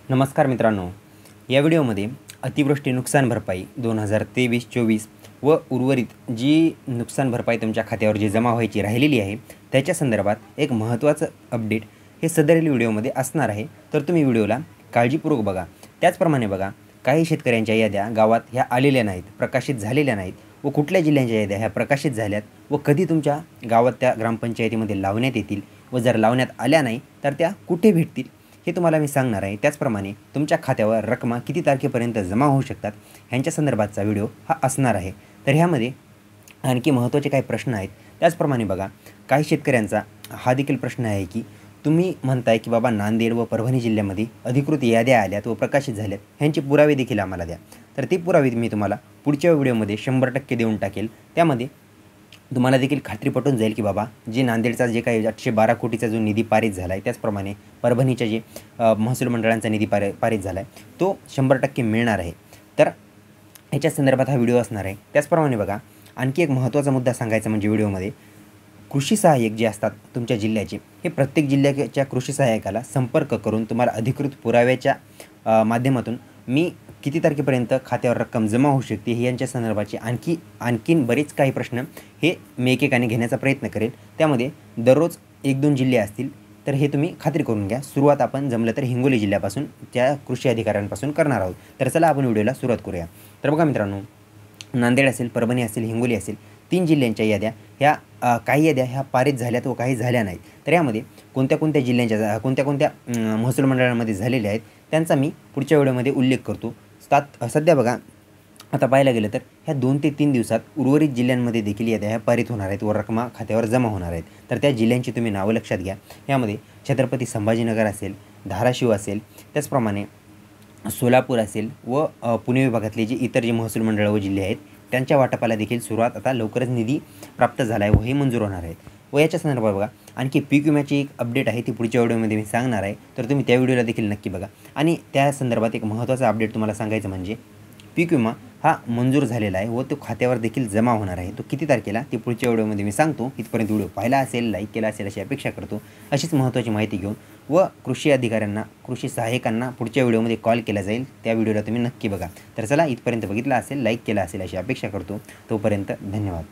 नमस्कार मित्रांनो, या व्हिडिओमध्ये अतिवृष्टी नुकसान भरपाई 2023-24 व उर्वरित जी नुकसान भरपाई तुमच्या खात्यावर जी जमा व्हायची राहिलेली आहे त्याच्या संदर्भात एक महत्त्वाचं अपडेट हे सदरील व्हिडिओमध्ये असणार आहे। तर तुम्ही व्हिडिओला काळजीपूर्वक बघा। त्याचप्रमाणे बघा, काही शेतकऱ्यांच्या याद्या गावात ह्या आलेल्या नाहीत, प्रकाशित झालेल्या नाहीत व कुठल्या जिल्ह्यांच्या याद्या ह्या प्रकाशित झाल्यात व कधी तुमच्या गावात त्या ग्रामपंचायतीमध्ये लावण्यात येतील व जर लावण्यात आल्या नाही तर त्या कुठे भेटतील हे तुम्हाला मी सांगणार आहे। त्याचप्रमाणे तुमच्या खात्यावर रक्कम किती तारखेपर्यंत जमा होऊ शकतात ह्यांच्या संदर्भातचा व्हिडिओ हा असणार आहे। तर ह्यामध्ये आणखी महत्त्वाचे काही प्रश्न आहेत। त्याचप्रमाणे बघा, काही शेतकऱ्यांचा हा देखील प्रश्न आहे की तुम्ही म्हणताय की बाबा नांदेड व परभणी जिल्ह्यामध्ये अधिकृत याद्या आल्यात व प्रकाशित झाल्यात, ह्यांचे पुरावे देखील आम्हाला द्या। तर ते पुरावे मी तुम्हाला पुढच्या व्हिडिओमध्ये 100% देऊन टाकेल। त्यामध्ये तुम्हाला देखील खात्री पटून जाईल की बाबा जे नांदेडचा जे काही 812 कोटीचा जो निधी पारित झाला आहे, त्याचप्रमाणे परभणीच्या जे महसूल मंडळांचा निधी पारित झाला आहे तो 100% मिळणार आहे। तर ह्याच्या संदर्भात हा व्हिडिओ असणार आहे। त्याचप्रमाणे बघा, आणखी एक महत्त्वाचा मुद्दा सांगायचा म्हणजे व्हिडिओमध्ये कृषी सहाय्यक जे असतात तुमच्या जिल्ह्याचे, हे प्रत्येक जिल्ह्याच्या कृषी सहाय्यकाला संपर्क करून तुम्हाला अधिकृत पुराव्याच्या माध्यमातून मी किती तारखेपर्यंत खात्यावर रक्कम जमा होऊ शकते हे यांच्या संदर्भाचे आणखीन बरेच काही प्रश्न हे मी एकेकाने घेण्याचा प्रयत्न करेन। त्यामध्ये दररोज 1-2 जिल्हे असतील तर हे तुम्ही खात्री करून घ्या। सुरुवात आपण जमलं तर हिंगोली जिल्ह्यापासून त्या कृषी अधिकाऱ्यांपासून करणार आहोत। तर चला आपण व्हिडिओला सुरुवात करूया। तर बघा मित्रांनो, नांदेड असेल, परभणी असेल, हिंगोली असेल, 3 जिल्ह्यांच्या याद्या ह्या काही याद्या ह्या पारित झाल्यात व काही झाल्या नाहीत। तर यामध्ये कोणत्या जिल्ह्यांच्या कोणत्या महसूल मंडळांमध्ये झालेल्या आहेत त्यांचा मी पुढच्या व्हिडिओमध्ये उल्लेख करतो। सध्या बघा, आता पाहायला गेलं तर ह्या 2 ते 3 दिवसात उर्वरित जिल्ह्यांमध्ये देखील याद्या ह्या पारित होणार आहेत व रकमा खात्यावर जमा होणार आहेत। तर त्या जिल्ह्यांची तुम्ही नावं लक्षात घ्या। यामध्ये छत्रपती संभाजीनगर असेल, धाराशिव असेल, त्याचप्रमाणे सोलापूर असेल व पुणे विभागातले जे इतर जे महसूल मंडळ व जिल्हे आहेत त्यांच्या वाटपाला देखील सुरुवात आता लवकरच निधी प्राप्त झाला आहे व हे मंजूर होणार आहेत। व याच्या संदर्भात बघा, आणखी पीक विम्याची एक अपडेट आहे ती पुढच्या व्हिडिओमध्ये मी सांगणार आहे। तर तुम्ही त्या व्हिडिओला देखील नक्की बघा। आणि त्या संदर्भात एक महत्त्वाचा अपडेट तुम्हाला सांगायचं म्हणजे पीक विमा हा मंजूर झालेला आहे व तो खात्यावर देखील जमा होणार आहे। तो किती तारखेला ते पुढच्या व्हिडिओमध्ये मी सांगतो। इथपर्यंत व्हिडिओ पाहिला असेल, लाईक केला असेल अशी अपेक्षा करतो। अशीच महत्त्वाची माहिती घेऊन व कृषी अधिकाऱ्यांना, कृषी सहाय्यकांना पुढच्या व्हिडिओमध्ये कॉल केला जाईल। त्या व्हिडिओला तुम्ही नक्की बघा। तर चला, इथपर्यंत बघितला असेल, लाईक केला असेल अशी अपेक्षा करतो। तोपर्यंत धन्यवाद।